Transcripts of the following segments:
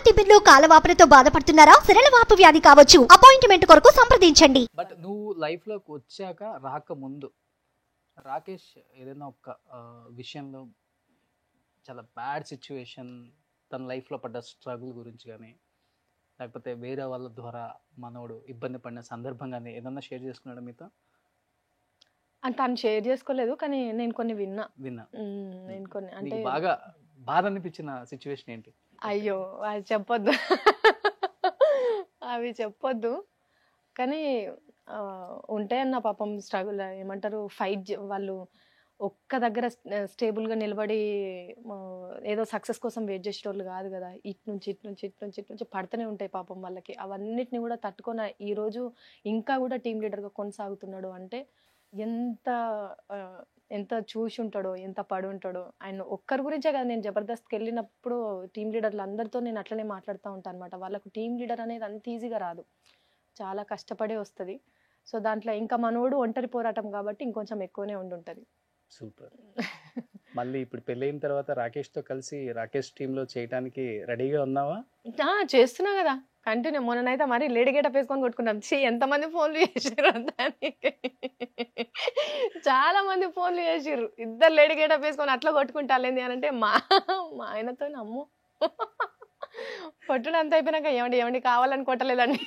తిమ్మిర్లు కాలవాపులతో బాధపడుతున్నారా? సరళవాపు వ్యాధి కావచ్చు. అపాయింట్మెంట్ కొరకు సంప్రదించండి. బట్ నువ్వు లైఫ్ లోకి వచ్చాక రాకముందు రాకేష్ ఏదైనా ఒక విషయంలో చాలా బ్యాడ్ సిచ్యువేషన్, తన లైఫ్లో పడ్డ స్ట్రగుల్ గురించి కానీ, లేకపోతే వేరే వాళ్ళ ద్వారా మనోడు ఇబ్బంది పడిన సందర్భం కానీ ఏదన్నా షేర్ చేసుకున్నాడు మీతో? అంటే తను షేర్ చేసుకోలేదు, కానీ నేను కొన్ని విన్నా. నేను కొన్ని అంటే నీకు బాగా బాధ అనిపించిన సిచ్యువేషన్ ఏంటి? అయ్యో అది చెప్పొద్దు, అవి చెప్పొద్దు. కానీ ఉంటాయన్న పాపం స్ట్రగుల్ ఏమంటారు, ఫైట్. వాళ్ళు ఒక్క దగ్గర స్టేబుల్గా నిలబడి ఏదో సక్సెస్ కోసం వెయిట్ చేసేటోళ్ళు కాదు కదా. ఇటు నుంచి పడుతూనే ఉంటాయి పాపం వాళ్ళకి. అవన్నిటిని కూడా తట్టుకొని ఈరోజు ఇంకా కూడా టీం లీడర్గా కొనసాగుతున్నాడు అంటే ఎంత ఎంత చూసి ఉంటాడో, ఎంత పడి ఉంటాడో. ఆయన ఒక్కరి గురించే కదా, నేను జబర్దస్త్కి వెళ్ళినప్పుడు టీం లీడర్లు అందరితో నేను అట్లనే మాట్లాడుతూ ఉంటాను అనమాట. వాళ్ళకు టీం లీడర్ అనేది అంత ఈజీగా రాదు, చాలా కష్టపడే వస్తుంది. సో దాంట్లో ఇంకా మనోడు ఒంటరి పోరాటం కాబట్టి ఇంకొంచెం ఎక్కువనే ఉండుంటుంది. సూపర్. మళ్ళీ ఇప్పుడు పెళ్ళైన తర్వాత రాకేష్తో కలిసి రాకేష్ టీంలో చేయడానికి రెడీగా ఉన్నావా? చేస్తున్నా కదా కంటిన్యూ. మొన్ననైతే మరి లేడీ గేటప్ వేసుకొని కొట్టుకున్నాం. ఎంతమంది ఫోన్లు చేసారు దానికి, చాలా మంది ఫోన్లు చేసిర్రు. ఇద్దరు లేడీ గేటప్ వేసుకొని అట్లా కొట్టుకుంటాలేంది అని అంటే మా ఆయనతో అమ్ము కొట్టుడు అంత అయిపోయినాక ఏమండి కావాలని కొట్టలేదండి,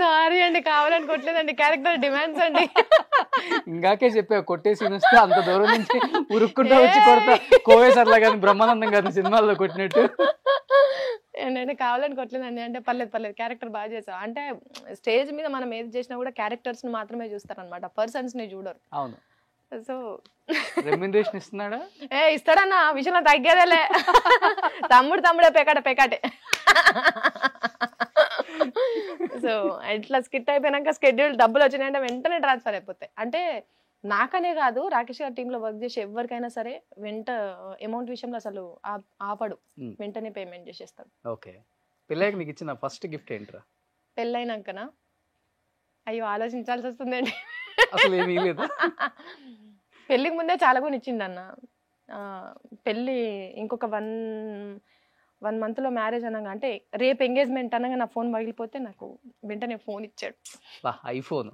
సారీ అండి కావాలని కొట్టలేదండి, క్యారెక్టర్ డిమాండ్స్ అండి. ఇంకాకే చెప్పా కొట్టేసి వస్తే అంత దూరం నుంచి ఉరుక్కుంటా వచ్చి కొడతా, కోవేసర్లా కానీ బ్రహ్మానందం గారి సినిమాల్లో కొట్టినట్టు. ఏంటంటే కావాలని కొట్టలేదండి అంటే పర్లేదు క్యారెక్టర్ బాగా చేసావు అంటే. స్టేజ్ మీద మనం ఏది చేసినా కూడా క్యారెక్టర్స్ ని మాత్రమే చూస్తారు అనమాట, పర్సన్స్ ని చూడరు. అవును. So remuneration ఇస్తున్నాడా? ఇస్తాడన్న విషయంలో తగ్గేదేలే. తమ్ముడే పేకాటే. సో ఇట్లా స్కిట్ అయిపోయినాక స్కెడ్యూల్ డబ్బులు వచ్చినాయంటే వెంటనే ట్రాన్స్ఫర్ అయిపోతాయి. అంటే నాకనే కాదు, రాకేష్ గారి టీంలో వర్క్ చేసే ఎవరికైనా సరే అమౌంట్ విషయంలో అసలు ఆపడు, వెంటనే పేమెంట్ చేసేస్తాడు. ఓకే. పెళ్ళాక నీకు ఇచ్చిన ఫస్ట్ గిఫ్ట్ ఏంట్రా? పెళ్ళైనాకనా? అయ్యో ఆలోచించాల్సి వస్తుందండి. అసలు ఏమీ లేదు. పెళ్ళికి ముందే చాలా కొని ఇచ్చిండు అన్న. పెళ్ళి ఇంకొక 1 monthలో మ్యారేజ్ అనగా, అంటే రేపు ఎంగేజ్మెంట్ అనగా నా ఫోన్ పగిలిపోతే నాకు వెంటనే ఫోన్ ఇచ్చాడు. ఐఫోన్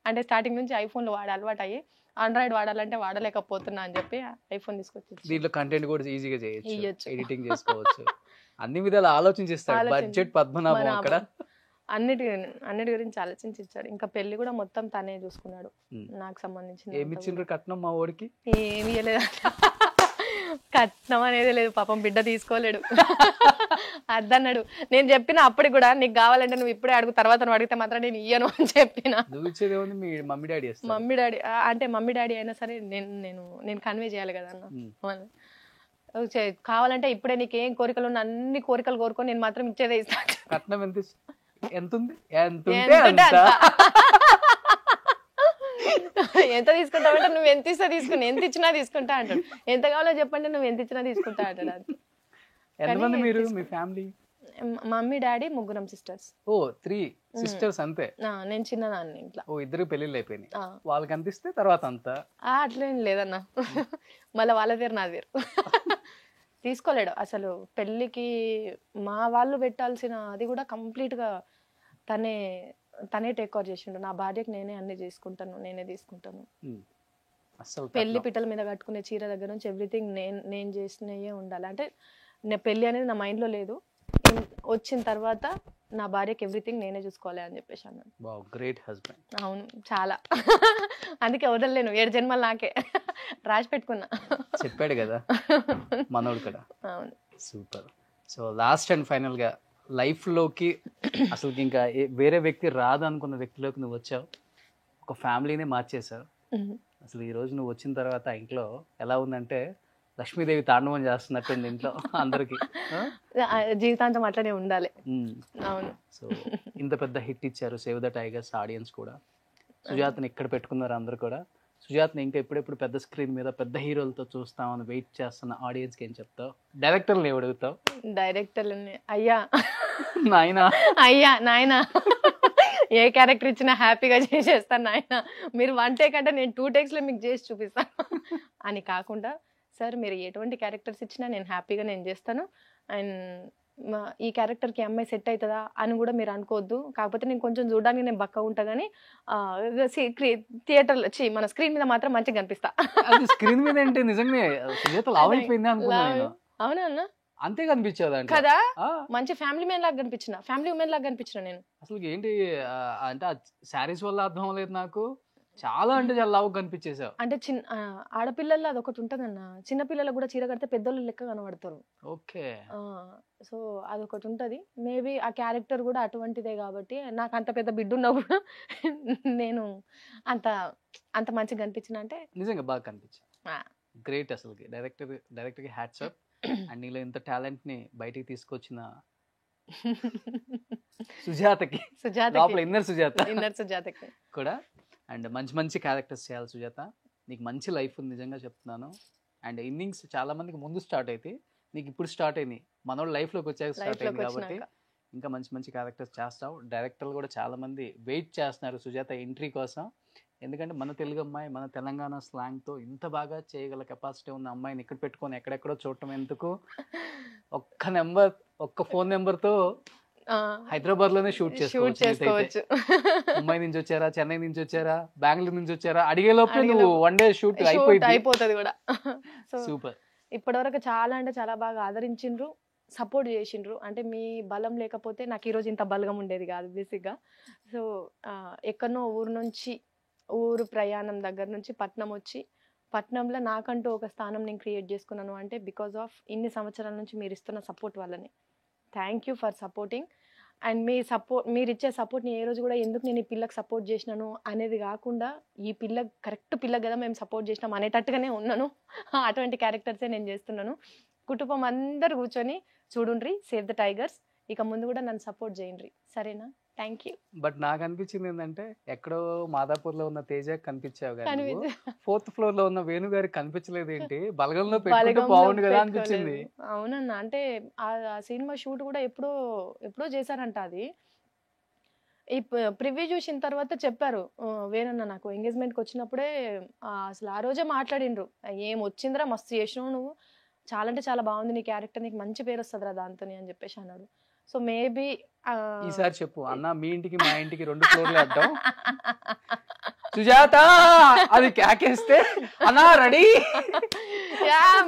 అంటే స్టార్టింగ్ నుంచి ఐఫోన్లు వాడే అలవాటు అయ్యి ఆండ్రాయిడ్ వాడాలంటే వాడలేకపోతున్నా అని చెప్పి ఐఫోన్ తీసుకొచ్చి దీంట్లో కంటెంట్ కూడా ఈజీగా చేయొచ్చు, ఎడిటింగ్ చేసుకోవచ్చు, అన్ని విధాలు ఆలోచించిస్తాడు. బడ్జెట్ పద్మనాభం అక్కడ అన్నిటి గురించి ఆలోచించి ఇచ్చాడు. ఇంకా పెళ్లి కూడా మొత్తం తనే చూసుకున్నాడు. నాకు సంబంధించిన ఏమి ఇచ్చిండ్రు కట్నం మా ఓడికి? ఏమి ఇవ్వలేదు, కట్నం అనేది లేదు పాపం, బిడ్డ తీసుకోలేడు. అద్దన్నాడు. నేను చెప్పిన అప్పటికి కూడా, నీకు కావాలంటే నువ్వు ఇప్పుడే అడుగు, తర్వాత నువ్వు అడిగితే మాత్రం నేను ఇయ్యను అని చెప్పిన. మమ్మీ డాడీ అంటే మమ్మీ డాడీ అయినా సరే నేను కన్వే చేయాలి కదా అన్న. కావాలంటే ఇప్పుడే నీకు ఏం కోరికలు ఉన్నా అన్ని కోరికలు కోరుకొని నేను మాత్రం ఇచ్చేదే ఇస్తాను. కట్నం ఎంత తీసుకుంటావంటే నువ్వు ఎంత ఇస్తా తీసుకుని, ఎంత ఇచ్చినా తీసుకుంటా అంటాడు. ఎంత కావాలో చెప్పండి, నువ్వు ఎంత ఇచ్చినా తీసుకుంటా అంటాడు. అది మమ్మీ డాడీ 3 సిస్టర్స్. 3 సిస్టర్స్ అంతే. నేను చిన్నదాన్ని ఇంట్లో. ఇద్దరు పెళ్లిళ్ళు అయిపోయినాయి, వాళ్ళకి అందిస్తే తర్వాత అంతా అట్లేం లేదన్నా. మళ్ళీ వాళ్ళ పేరు నా పేరు తీసుకోలేడు అసలు. పెళ్ళికి మా వాళ్ళు పెట్టాల్సిన అది కూడా కంప్లీట్ గా తనే టేక్ ఓవర్ చేసిండు. నా భార్యకి నేనే అన్ని చేసుకుంటాను, నేనే తీసుకుంటాను. పెళ్లి పిట్టల మీద కట్టుకునే చీర దగ్గర నుంచి ఎవ్రీథింగ్ నేను చేసినయే ఉండాలి. అంటే పెళ్లి అనేది నా మైండ్ లో లేదు, వచ్చిన తర్వాత నా భార్యకి ఎవ్రీథింగ్ నేనే చూసుకోవాలి అని చెప్పేసి అన్నాను. Great husband. అవును చాలా. అందుకే వదలలేను, 7 జన్మలు నాకే రాసి పెట్టుకున్నా. చెప్పాడు కదా మనోడు కదా. అవును. Super. So last and final గా లైఫ్ లోకి అసలు ఇంకా వేరే వ్యక్తి రాదు అనుకున్న వ్యక్తిలోకి నువ్వు వచ్చావు, ఒక ఫ్యామిలీనే మార్చేసావు. అసలు ఈ రోజు నువ్వు వచ్చిన తర్వాత ఇంట్లో ఎలా ఉందంటే లక్ష్మీదేవి తాండవం చేస్తున్నట్టుంది ఇంట్లో అందరికి. జీవితాంతం అట్లనే ఉండాలి. అవును. సో ఇంత పెద్ద హిట్ ఇచ్చారు సేవ్ ద టైగర్స్ ఆడియన్స్ కూడా. సుజాతని ఇక్కడ పెట్టుకున్నారు అందరు కూడా. సుజాత్ని ఇంకా ఎప్పుడెప్పుడు పెద్ద స్క్రీన్ మీద పెద్ద హీరోలతో చూస్తామని వెయిట్ చేస్తున్న ఆడియన్స్కి ఏం చెప్తావు? డైరెక్టర్ని ఏం అడుగుతావు? డైరెక్టర్లని అయ్యా నాయనా ఏ క్యారెక్టర్ ఇచ్చినా హ్యాపీగా చేసేస్తాను నాయన, మీరు 1 టేక్ అంటే నేను 2 టేక్స్లో మీకు చేసి చూపిస్తాను అని కాకుండా, సార్ మీరు ఎటువంటి క్యారెక్టర్స్ ఇచ్చినా నేను హ్యాపీగా చేస్తాను, అండ్ ఈ క్యారెక్టర్కి అమ్మాయి సెట్ అవుతుందా అని కూడా మీరు అనుకోవద్దు. కాకపోతే నేను కొంచెం చూడడానికి నేను బక్క ఉంటా కానీ థియేటర్లో మన స్క్రీన్ మీద మాత్రం మంచిగా కనిపిస్తా. అది స్క్రీన్ మీద అంటే నిజంగానే సుజాత లావ్ అయిపోయింది అనుకున్నా నేను. అవునా అన్న? అంతే కనిపించేది అంటే కదా, మంచి ఫ్యామిలీ మ్యాన్ లాగా కనిపించిన, ఫ్యామిలీ ఉమెన్ లాగా కనిపించిన నేను. అసలు ఏంటి అంటే శారీస్ వల్ల అర్థం లేదు నాకు, చాలా అంటే చాలా లావు కనిపించేసావు. అంటే ఆడపిల్లల్లో అదొకటి ఉంటదన్న, చిన్న పిల్లలకు కూడా చీర కడితే పెద్దోళ్ళు లెక్క కనబడతారు. ఓకే. సో అదొకటి ఉంటది. మేబీ ఆ క్యారెక్టర్ కూడా అటువంటిదే కాబట్టి నాకు అంత పెద్ద బిడ్డ ఉన్నా కూడా నేను అంత అంత మంచిగా కనిపించిన అంటే నిజంగా బాగా కనిపించా. గ్రేట్ అసలు డైరెక్టర్కి హ్యాట్స్ ఆఫ్. అండ్ నీలో ఇంత టాలెంట్ ని బయటికి తీసుకొచ్చిన సుజాతకి లోపల ఇన్నర్ సుజాతకి కూడా. అండ్ మంచి మంచి క్యారెక్టర్స్ చేయాలి సుజాత, నీకు మంచి లైఫ్ ఉంది నిజంగా చెప్తున్నాను. అండ్ ఇన్నింగ్స్ చాలా మందికి ముందు స్టార్ట్ అయితే నీకు ఇప్పుడు స్టార్ట్ అయింది, మనోళ్ళ లైఫ్లోకి వచ్చాక స్టార్ట్ అయింది కాబట్టి ఇంకా మంచి మంచి క్యారెక్టర్స్ చేస్తావు. డైరెక్టర్లు కూడా చాలా మంది వెయిట్ చేస్తున్నారు సుజాత ఎంట్రీ కోసం. ఎందుకంటే మన తెలుగు అమ్మాయి మన తెలంగాణ స్లాంగ్తో ఇంత బాగా చేయగల కెపాసిటీ ఉన్న అమ్మాయిని ఇక్కడ పెట్టుకొని ఎక్కడెక్కడో చూడటం ఎందుకు, ఒక్క ఫోన్ నెంబర్తో హైదరాబాద్ లోనే షూట్ చేసుకోవచ్చు. ముంబై నుంచి వచ్చారా, చెన్నై నుంచి వచ్చారా, బెంగళూరు నుంచి వచ్చారా అడిగే లోపల నువ్వు వన్ డే షూట్ అయిపోతుంది కూడా. సూపర్. ఇప్పటివరకు చాలా అంటే చాలా బాగా ఆదరించిండ్రు, సపోర్ట్ చేసిండ్రు. అంటే మీ బలం లేకపోతే నాకు ఈరోజు ఇంత బలగం ఉండేది కాదు బేసిక్గా. సో ఎక్కడనో ఊరు ప్రయాణం దగ్గర నుంచి పట్నం వచ్చి, పట్నంలో నాకంటూ ఒక స్థానం నేను క్రియేట్ చేసుకున్నాను అంటే బికాస్ ఆఫ్ ఇన్ని సంవత్సరాల నుంచి మీరు ఇస్తున్న సపోర్ట్ వల్లనే. Thank you for supporting. And మీరు ఇచ్చే సపోర్ట్ని ఏ రోజు కూడా ఎందుకు నేను ఈ పిల్లకి సపోర్ట్ చేసినాను అనేది కాకుండా, ఈ పిల్ల కరెక్ట్ పిల్ల కదా మేము సపోర్ట్ చేసినాం అనేటట్టుగానే ఉన్నాను. అటువంటి క్యారెక్టర్సే నేను చేస్తున్నాను. కుటుంబం అందరు కూర్చొని చూడుండ్రి సేవ్ ద టైగర్స్. ఇక ముందు కూడా నన్ను సపోర్ట్ చేయండి, సరేనా? Thank you. బట్ నాకు అనిపించింది ఏంటంటే ఎక్కడో మాదాపూర్ లో ఉన్న తేజ కనిపించావు కానీ 4th ఫ్లోర్ లో ఉన్న వేణు గారికి కనిపించలేదు ఏంటి, బలగంలో పెట్టుకుంటే బాగుండు కదా అనిపించింది. అవునన్నా, అంటే ఆ సినిమా షూట్ కూడా ఎప్పుడో చేశారంట. అది ఈ ప్రివ్యూ చూసిన తర్వాత చెప్పారు వేణన్న, నాకు ఎంగేజ్మెంట్కి వచ్చినప్పుడే అసలు ఆ రోజే మాట్లాడిండ్రు, ఏం వచ్చిందిరా మస్తు చేసినావు నువ్వు, చాలా అంటే చాలా బాగుంది నీ క్యారెక్టర్, నీకు మంచి పేరు వస్తుందిరా దాంతో అని చెప్పేసి అన్నాడు. సో మేబీ ఈసారి చెప్పు అన్న, మీ ఇంటికి మా ఇంటికి 2 ఫ్లోర్లు అడ్డం సుజాత అది క్యాకేస్తే అన్నా రెడీ,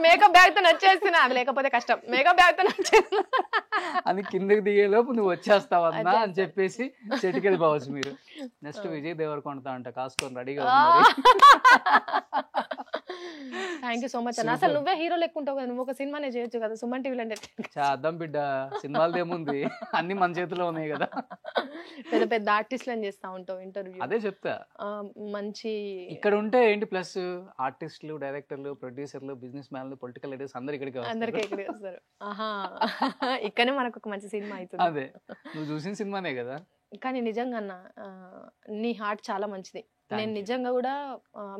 మేకప్ బ్యాగ్ తో వచ్చేస్తున్నా, అది లేకపోతే కష్టం, మేకప్ బ్యాగ్ తో వచ్చేస్తున్నా అని కిందకి దిగేలోపు నువ్వు వచ్చేస్తావన్నా అని చెప్పేసి చెట్టుకెళ్ళి పోవచ్చు. మీరు నెక్స్ట్ విజయ్ దేవరకొండతో అంట కాసుకొని రెడీగా ఉన్నారు. థ్యాంక్ యూ సో మచ్ అన్న. అసలు నువ్వే హీరో లెక్కుంటావు కదా, నువ్వు ఒక సినిమానే చేయొచ్చు కదా సుమన్ టీవీలో. అంటే చేద్దాం బిడ్డ, సినిమాలు ఏముంది అన్ని మన చేతిలో ఉన్నాయి కదా. పెద్ద పెద్ద ఆర్టిస్టులను చేస్తా ఉంటావు ఇంటర్వ్యూ. అదే చెప్తా, మంచి ఇక్కడ ఉంటే ఏంటి ప్లస్ ఆర్టిస్టులు, డైరెక్టర్లు, ప్రొడ్యూసర్లు, బిజినెస్ మ్యాన్లు, పొలిటికల్ లీడర్స్ అందరు ఇక్కడికి వస్తారు. ఆహా, ఇక్కడనే మనకు ఒక మంచి సినిమా అవుతుంది. అదే నువ్వు చూసిన సినిమానే కదా. కానీ నిజంగా అన్న నీ హార్ట్ చాలా మంచిది. నేను నిజంగా కూడా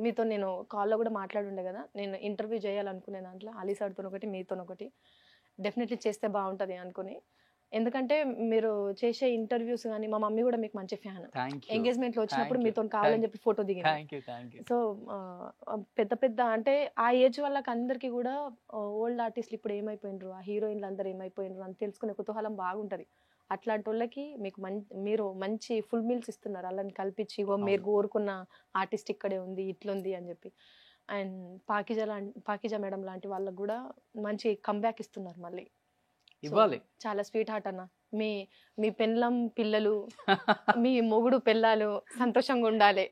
మీతో నేను కాల్లో కూడా మాట్లాడుండే కదా, నేను ఇంటర్వ్యూ చేయాలనుకునే దాంట్లో అలీ సార్తో ఒకటి, మీతో ఒకటి డెఫినెట్లీ చేస్తే బాగుంటుంది అనుకుని. ఎందుకంటే మీరు చేసే ఇంటర్వ్యూస్ కానీ, మా మమ్మీ కూడా మీకు మంచి ఫ్యాన్. ఎంగేజ్మెంట్లో వచ్చినప్పుడు మీతో కావాలని చెప్పి ఫోటో దిగింది. సో పెద్ద పెద్ద అంటే ఆ ఏజ్ వాళ్ళకి అందరికీ కూడా ఓల్డ్ ఆర్టిస్టులు ఇప్పుడు ఏమైపోయినరు, ఆ హీరోయిన్లు అందరూ ఏమైపోయినరు అని తెలుసుకునే కుతూహలం బాగుంటుంది. అట్లాంటి వాళ్ళకి మీరు మంచి ఫుల్ మీల్స్ ఇస్తున్నారు, అలాని కల్పించి మీరు కోరుకున్న ఆర్టిస్ట్ ఇక్కడే ఉంది, ఇట్లుంది అని చెప్పి. అండ్ పాకిజా మేడం లాంటి వాళ్ళకి కూడా మంచి కంబ్యాక్ ఇస్తున్నారు మళ్ళీ. ఇవ్వాలి. చాలా స్వీట్ హార్ట్ అన్న. మీ పెళ్ళం పిల్లలు, మీ మొగుడు పెళ్ళాలు సంతోషంగా ఉండాలి.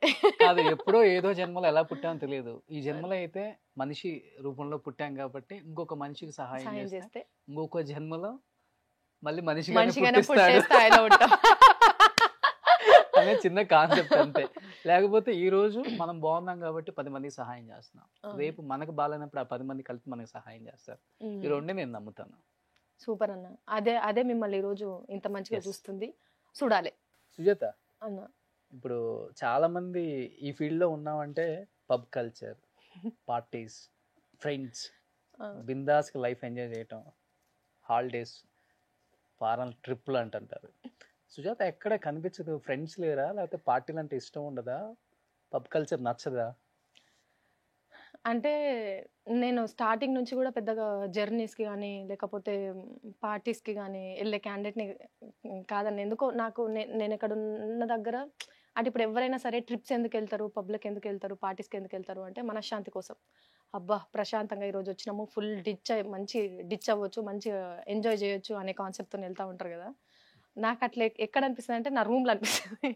అది ఎప్పుడో ఏదో జన్మలో ఎలా పుట్టామో తెలియదు, ఈ జన్మలో అయితే మనిషి రూపంలో పుట్టాం కాబట్టి ఇంకొక మనిషికి సహాయం చేస్తే ఇంకొక జన్మలో మళ్ళీ మనిషిగానే పుట్టే స్థాయిలో ఉంటాం అనే చిన్న కాన్సెప్ట్ అంతే. లేకపోతే ఈ రోజు మనం బాగున్నాం కాబట్టి 10 మందికి సహాయం చేస్తున్నాం, రేపు మనకు బాగాలేనప్పుడు ఆ 10 మంది కలిపి మనకి సహాయం చేస్తారు. ఈ రెండే నేను నమ్ముతాను. సూపర్ అన్న. అదే మిమ్మల్ని ఈ రోజు ఇంత మంచిగా చూస్తుంది, చూడాలి. సుజాత అన్న, ఇప్పుడు చాలా మంది ఈ ఫీల్డ్ లో ఉన్నామంటే pub culture, parties, friends, bindaas life enjoy చేయటం, హాలిడేస్, ఫారెన్ ట్రిప్లు అంటుంటారు. సుజాత ఎక్కడ కనిపించదు, ఫ్రెండ్స్ లేరా, లేకపోతే పార్టీలు అంటే ఇష్టం ఉండదా, పబ్ కల్చర్ నచ్చదా? అంటే నేను స్టార్టింగ్ నుంచి కూడా పెద్దగా జర్నీస్కి కానీ లేకపోతే పార్టీస్కి కానీ వెళ్ళే క్యాండిడేట్ని కాదండి. ఎందుకో నాకు నేను ఇక్కడ ఉన్న దగ్గర అంటే ఇప్పుడు ఎవరైనా సరే ట్రిప్స్ ఎందుకు వెళ్తారు, పబ్లిక్ ఎందుకు వెళ్తారు, పార్టీస్కి ఎందుకు వెళ్తారు అంటే మనశ్శాంతి కోసం. అబ్బా ప్రశాంతంగా ఈరోజు వచ్చినాము, ఫుల్ మంచి డిచ్ అవ్వచ్చు, మంచిగా ఎంజాయ్ చేయొచ్చు అనే కాన్సెప్ట్తో వెళ్తూ ఉంటారు కదా. నాకు అట్లా ఎక్కడ అనిపిస్తుంది అంటే నా రూమ్లో అనిపిస్తుంది.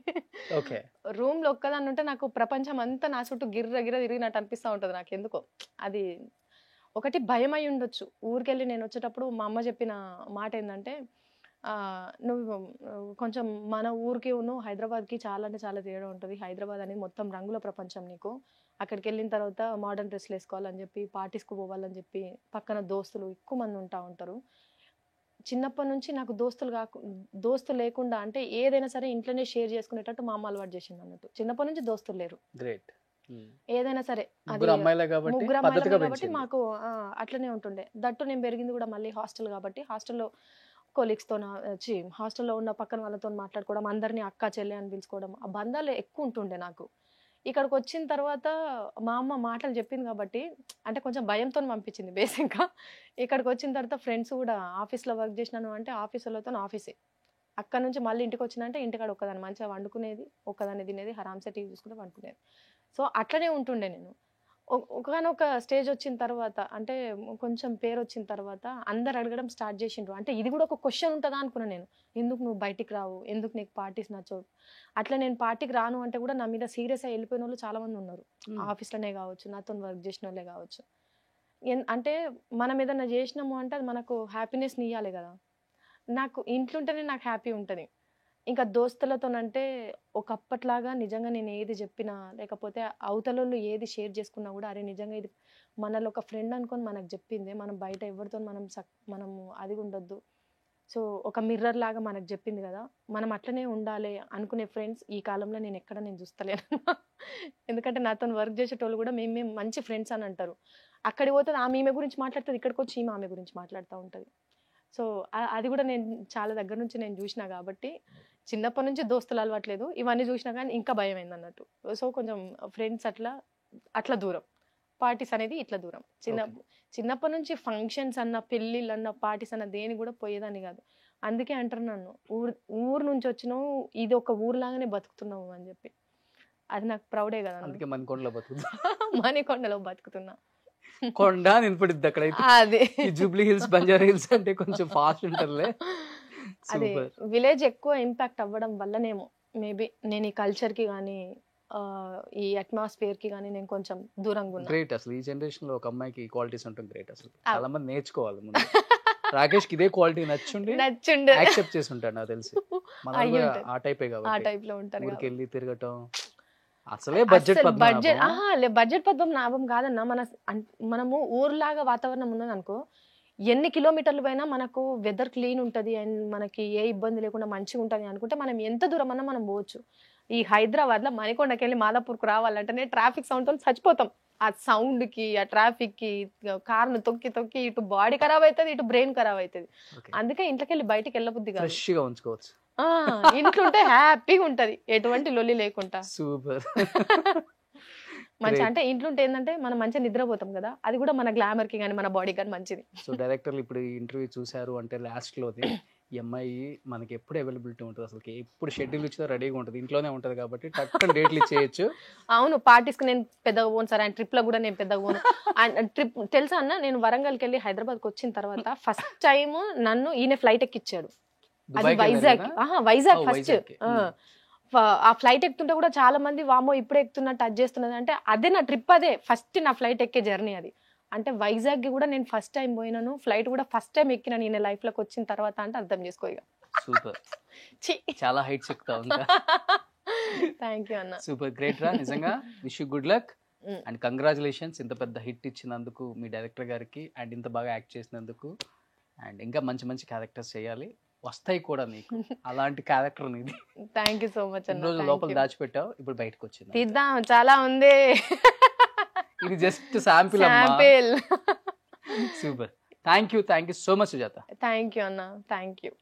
ఓకే. రూమ్లో ఒక్కదాన్ని ఉంటే నాకు ప్రపంచం అంతా నా చుట్టూ గిర్ర గిర్ర తిరిగినట్టు అనిపిస్తూ ఉంటుంది నాకు ఎందుకో. అది ఒకటి భయం అయి ఉండొచ్చు. ఊరికెళ్ళి నేను వచ్చేటప్పుడు మా అమ్మ చెప్పిన మాట ఏంటంటే నువ్వు కొంచెం మన ఊరికి హైదరాబాద్కి చాలా అంటే చాలా తేడా ఉంటుంది. హైదరాబాద్ అనేది మొత్తం రంగుల ప్రపంచం నీకు. అక్కడికి వెళ్ళిన తర్వాత మోడర్న్ డ్రెస్లు వేసుకోవాలని చెప్పి, పార్టీస్కి పోవాలని చెప్పి, పక్కన దోస్తులు ఎక్కువ మంది ఉంటారు. చిన్నప్పటి నుంచి నాకు దోస్తులు లేకుండా అంటే ఏదైనా సరే ఇంట్లోనే షేర్ చేసుకునేటట్టు మా అమ్మ అలవాటు చేసింది అన్నట్టు. చిన్నప్పటి నుంచి దోస్తులు లేరు. గ్రేట్. ఏదైనా సరే ముగ్గురు అమ్మాయిలే కాబట్టి మాకు అట్లనే ఉంటుండే. దట్టు నేను పెరిగింది కూడా మళ్ళీ హాస్టల్ కాబట్టి హాస్టల్లో కొలీగ్స్తో హాస్టల్లో ఉన్న పక్కన వాళ్ళతో మాట్లాడుకోవడం, అందరినీ అక్క చెల్లె అని పిలుచుకోవడం, ఆ బంధాలు ఎక్కువ ఉంటుండే నాకు. ఇక్కడికి వచ్చిన తర్వాత మా అమ్మ మాటలు చెప్పింది కాబట్టి అంటే కొంచెం భయంతో పంపించింది బేసిక్గా. ఇక్కడికి వచ్చిన తర్వాత ఫ్రెండ్స్ కూడా ఆఫీస్లో వర్క్ చేసినాను అంటే ఆఫీస్ వాళ్ళతో ఆఫీసే. అక్కడ నుంచి మళ్ళీ ఇంటికి వచ్చినంటే ఇంటికాడ ఒక్కదాన్ని మంచిగా వండుకునేది, ఒక్కదాన్ని తినేది, హరాంసే టీవీ చూసుకుంటే వండుకునేది. సో అట్లనే ఉంటుండే నేను. ఒకనొక స్టేజ్ వచ్చిన తర్వాత అంటే కొంచెం పేరు వచ్చిన తర్వాత అందరు అడగడం స్టార్ట్ చేసిండ్రు. అంటే ఇది కూడా ఒక క్వశ్చన్ ఉంటుందా అనుకున్నా నేను. ఎందుకు నువ్వు బయటికి రావు, ఎందుకు నీకు పార్టీస్ నచ్చవు. అట్లా నేను పార్టీకి రాను అంటే కూడా నా మీద సీరియస్ అయి వెళ్ళిపోయిన వాళ్ళు చాలా మంది ఉన్నారు. ఆఫీస్లోనే కావచ్చు, నాతో వర్క్ చేసిన వాళ్ళే కావచ్చు. అంటే మనం ఏదన్నా చేసినాము అంటే అది మనకు హ్యాపీనెస్ని ఇవ్వాలి కదా. నాకు ఇంట్లుంటేనే నాకు హ్యాపీ ఉంటుంది. ఇంకా దోస్తులతోనంటే ఒకప్పట్లాగా నిజంగా నేను ఏది చెప్పినా లేకపోతే అవతలోళ్ళు ఏది షేర్ చేసుకున్నా కూడా అరే నిజంగా ఇది మనలో ఒక ఫ్రెండ్ అనుకొని మనకు చెప్పింది, మనం బయట ఎవరితో మనము అది ఉండొద్దు. సో ఒక మిర్రర్ లాగా మనకు చెప్పింది కదా, మనం అట్లనే ఉండాలి అనుకునే ఫ్రెండ్స్ ఈ కాలంలో నేను చూస్తలేను. ఎందుకంటే నాతో వర్క్ చేసేటోళ్ళు కూడా మేము మంచి ఫ్రెండ్స్ అని అంటారు. అక్కడికి పోతే ఆమె ఈమె గురించి మాట్లాడుతుంది, ఇక్కడికి వచ్చి ఈమె ఆమె గురించి మాట్లాడుతూ ఉంటుంది. సో అది కూడా నేను చాలా దగ్గర నుంచి నేను చూసినా కాబట్టి చిన్నప్పటి నుంచి దోస్తులు అలవాట్లేదు, ఇవన్నీ చూసినా కానీ ఇంకా భయం అయింది అన్నట్టు. సో కొంచెం ఫ్రెండ్స్ అట్లా దూరం, పార్టీస్ అనేది ఇట్లా దూరం. చిన్నప్పటి నుంచి ఫంక్షన్స్ అన్న, పెళ్ళిళ్ళు అన్న, పార్టీస్ అన్న దేని కూడా పోయేదాన్ని కాదు. అందుకే అంటారు నన్ను ఊరు నుంచి వచ్చినావు, ఇది ఒక ఊరులాగానే బతుకుతున్నావు అని చెప్పి. అది నాకు ప్రౌడే కదా. అందుకే మణికొండలో బతుకుతున్నా. మణికొండలో బతుకుతున్నా. కొండ నిలబడిద్ది అక్కడ. అదే జూబ్లీ హిల్స్, బంజారా హిల్స్ అంటే కొంచెం ఫాస్ట్ ఉంటారులే. అదే విలేజ్ ఎక్కువ ఇంపాక్ట్ అవ్వడం వల్లనేమో మేబీ నేను ఈ కల్చర్ కి కానీ ఈ అట్మాస్ఫియర్ కి కానీ నేను కొంచెం దూరంగా ఉన్నా. గ్రేట్. అసలు ఈ జనరేషన్ లో ఒక అమ్మాయికి క్వాలిటీస్ ఉంటుంది. గ్రేట్. అసలు చాలా మంది నేర్చుకోవాలి ముందు. రాకేష్ కి ఇదే క్వాలిటీ నచ్చుండి యాక్సెప్ట్ చేసి ఉంటాడు నాకు తెలిసి. మన ఆ టైపే కాబట్టి ఆ టైప్ లో ఉంటారు. ఊరికి వెళ్ళి తిరగటం అసలే బడ్జెట్ పద్మం లాభం కాదన్నా. మనము ఊర్లాగా వాతావరణం ఉన్నది అనుకో, ఎన్ని కిలోమీటర్లు పోయినా మనకు వెదర్ క్లీన్ ఉంటుంది అండ్ మనకి ఏ ఇబ్బంది లేకుండా మంచిగా ఉంటుంది అనుకుంటే మనం ఎంత దూరం అన్నా మనం పోవచ్చు. ఈ హైదరాబాద్లో మణికొండకి వెళ్ళి మాదాపూర్కు రావాలంటేనే ట్రాఫిక్ సౌండ్తో చచ్చిపోతాం. ఆ సౌండ్కి, ఆ ట్రాఫిక్కి కార్ను తొక్కి తొక్కి ఇటు బాడీ ఖరాబ్ అవుతుంది, ఇటు బ్రెయిన్ ఖరాబ్ అవుతుంది. అందుకే ఇంట్లోకి వెళ్ళి బయటకి వెళ్ళబుద్ది కాదు. ఫ్రెష్గా ఉంచుకోవచ్చు. ఇంట్లో ఉంటే హ్యాపీగా ఉంటది, ఎటువంటి లొల్లి లేకుండా. సూపర్. మంచి అంటే ఇంట్లో ఉంటే ఏంటంటే మనం మంచిగా నిద్రపోతాం కదా, అది కూడా మన గ్లామర్ కి కానీ మన బాడీ కానీ మంచిది. సో డైరెక్టర్లు ఇప్పుడు ఇంటర్వ్యూ చూసారు అంటే లాస్ట్ లోది ఈ అమ్మాయి మనకి ఎప్పుడు అవైలబిలిటీ ఉంటుంది, అసలు ఎప్పుడు షెడ్యూల్ ఇచ్చినా రెడీగా ఉంటుంది, ఇంట్లోనే ఉంటుంది కాబట్టి టక్కన డేట్లు ఇచ్చేయచ్చు. అవును, పార్టీస్ కి నేను పెద్దగా పోను సార్, అండ్ ట్రిప్ లో కూడా నేను పెద్దగా పోను. ట్రిప్ తెలుసా అన్న, నేను వరంగల్కి వెళ్ళి హైదరాబాద్కి వచ్చిన తర్వాత ఫస్ట్ టైం నన్ను ఈయన ఫ్లైట్ ఎక్కిచ్చాడు. అది వైజాగ్ ఫస్ట్. ఆ ఫ్లైట్ ఎక్కుతుంటే కూడా చాలా మంది వామో ఇప్పుడే ఎక్కుతున్నా టచ్ చేస్తున్నది అంటే అదే నా ట్రిప్, అదే ఫస్ట్ నా ఫ్లైట్ ఎక్కే జర్నీ అది. అంటే వైజాగ్ కూడా నేను ఫస్ట్ టైం పోయినాను, ఫ్లైట్ కూడా ఫస్ట్ టైం ఎక్కినా నేను లైఫ్ లోకి వచ్చిన తర్వాత అంటే అర్థం చేసుకో ఇక. సూపర్, చాలా హైట్స్ ఎక్కుతా ఉంటా. థ్యాంక్ యూ అన్న. సూపర్, గ్రేట్ రా, నిజంగా wish you good luck and congratulations. ఇంత పెద్ద హిట్ ఇచ్చినందుకు మీ డైరెక్టర్ గారికి, అండ్ ఇంత బాగా యాక్ట్ చేసినందుకు, అండ్ ఇంకా మంచి మంచి క్యారెక్టర్స్ చేయాలి, వస్తాయి కూడా నీకు అలాంటి క్యారెక్టర్ నీది. థ్యాంక్ యూ సో మచ్ అన్న. రోజు లోపల దాచిపెట్టావు, ఇప్పుడు బయటకు వచ్చింది. తీద్దాం, చాలా ఉంది. ఇది just sample. Super, thank you so much Sujatha. Thank you అన్న, థ్యాంక్ యూ.